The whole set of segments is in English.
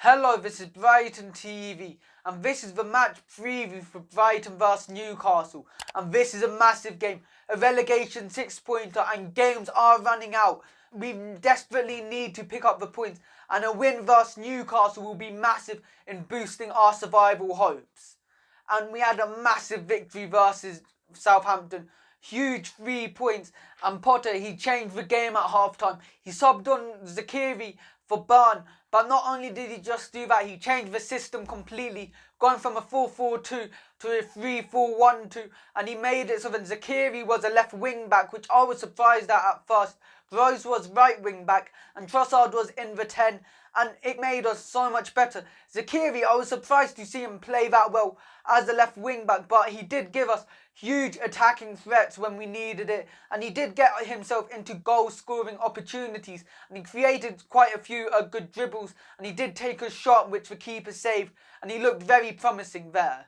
Hello, this is Brighton TV, and this is the match preview for Brighton vs Newcastle. And this is a massive game, a relegation 6-pointer, and games are running out. We desperately need to pick up the points, and a win vs Newcastle will be massive in boosting our survival hopes. And we had a massive victory versus Southampton. Huge 3 points, and Potter, he changed the game at half-time. He subbed on Zakiri for Burn, but not only did he just do that, he changed the system completely, going from a 4-4-2 to a 3-4-1-2, and he made it so that Zakiri was a left wing back, which I was surprised at first. Rose was right wing back, and Trossard was in the 10, and it made us so much better. Zakiri, I was surprised to see him play that well as a left wing back, but he did give us huge attacking threats when we needed it, and he did get himself into goal scoring opportunities, and he created quite a few good dribbles, and he did take a shot which the keeper saved, and he looked very promising there.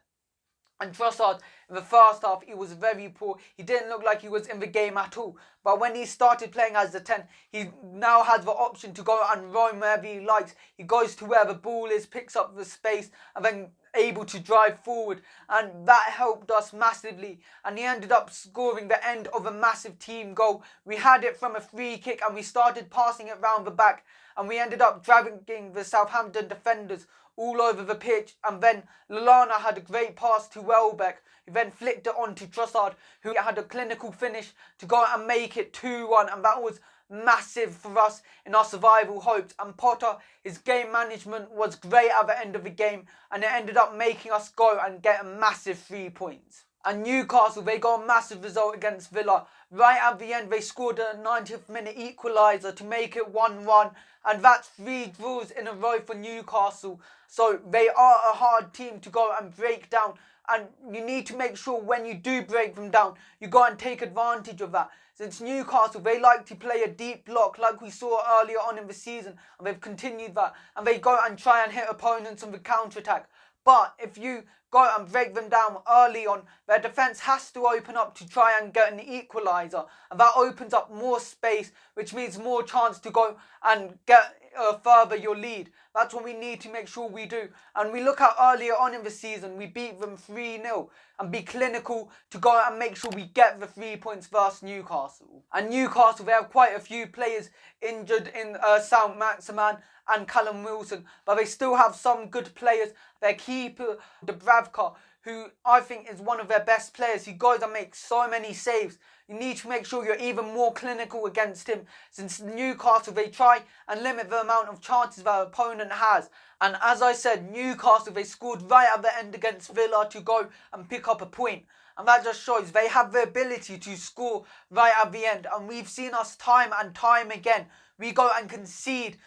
And Trossard, in the first half, he was very poor. He didn't look like he was in the game at all. But when he started playing as the 10, he now has the option to go and roam wherever he likes. He goes to where the ball is, picks up the space, and then able to drive forward. And that helped us massively. And he ended up scoring the end of a massive team goal. We had it from a free kick, and we started passing it round the back. And we ended up dragging the Southampton defenders all over the pitch, and then Lallana had a great pass to Welbeck, who then flicked it on to Trossard, who had a clinical finish to go and make it 2-1, and that was massive for us in our survival hopes. And Potter, his game management was great at the end of the game, and it ended up making us go and get a massive 3 points. And Newcastle, they got a massive result against Villa. Right at the end, they scored a 90th minute equaliser to make it 1-1. And that's 3 draws in a row for Newcastle. So they are a hard team to go and break down. And you need to make sure when you do break them down, you go and take advantage of that. Since Newcastle, they like to play a deep block like we saw earlier on in the season. And they've continued that. And they go and try and hit opponents on the counter-attack. But if you go and break them down early on, their defence has to open up to try and get an equaliser. And that opens up more space, which means more chance to go and get further your lead. That's what we need to make sure we do. And we look at earlier on in the season, we beat them 3-0 and be clinical to go and make sure we get the 3 points versus Newcastle. And Newcastle, they have quite a few players injured in Saint-Maximin and Callum Wilson, but they still have some good players. Their keeper, Dubravka, who I think is one of their best players. He goes and makes so many saves. You need to make sure you're even more clinical against him, since Newcastle, they try and limit the amount of chances their opponent has. And as I said, Newcastle, they scored right at the end against Villa to go and pick up a point. And that just shows they have the ability to score right at the end. And we've seen us time and time again. We go and concede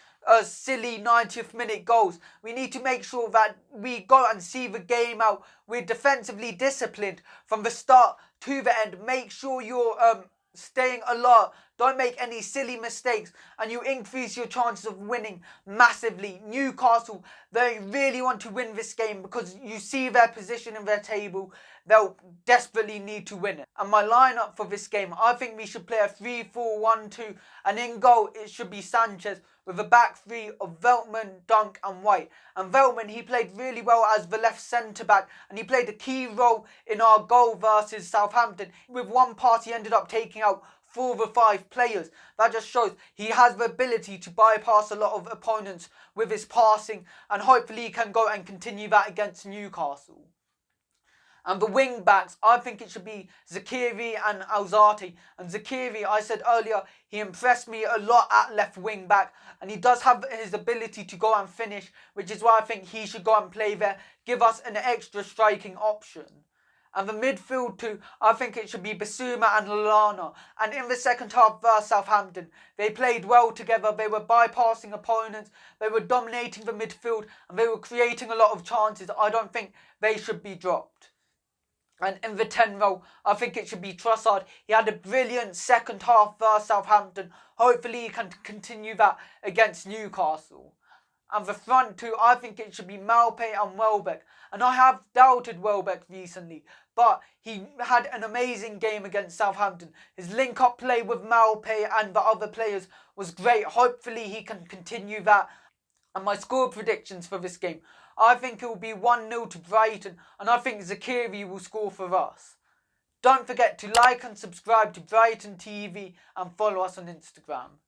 silly 90th minute goals. We need to make sure that we go and see the game out. We're defensively disciplined from the start to the end. Make sure you're staying alert. Don't make any silly mistakes, and you increase your chances of winning massively. Newcastle, they really want to win this game because you see their position in their table. They'll desperately need to win it. And my lineup for this game, I think we should play a 3-4-1-2, and in goal it should be Sanchez with a back three of Veltman, Dunk and White. And Veltman, he played really well as the left centre-back, and he played a key role in our goal versus Southampton. With one pass, he ended up taking out 4 of the 5 players. That just shows he has the ability to bypass a lot of opponents with his passing, and hopefully he can go and continue that against Newcastle. And the wing backs, I think it should be Zakiri and Alzate. And Zakiri, I said earlier, he impressed me a lot at left wing back, and he does have his ability to go and finish, which is why I think he should go and play there, give us an extra striking option. And the midfield too, I think it should be Bissouma and Lallana. And in the second half versus Southampton, they played well together. They were bypassing opponents, they were dominating the midfield, and they were creating a lot of chances. I don't think they should be dropped. And in the 10 role, I think it should be Trossard. He had a brilliant second half versus Southampton. Hopefully he can continue that against Newcastle. And the front two, I think it should be Maupay and Welbeck. And I have doubted Welbeck recently, but he had an amazing game against Southampton. His link-up play with Maupay and the other players was great. Hopefully he can continue that. And my score predictions for this game, I think it will be 1-0 to Brighton, and I think Zakiri will score for us. Don't forget to like and subscribe to Brighton TV and follow us on Instagram.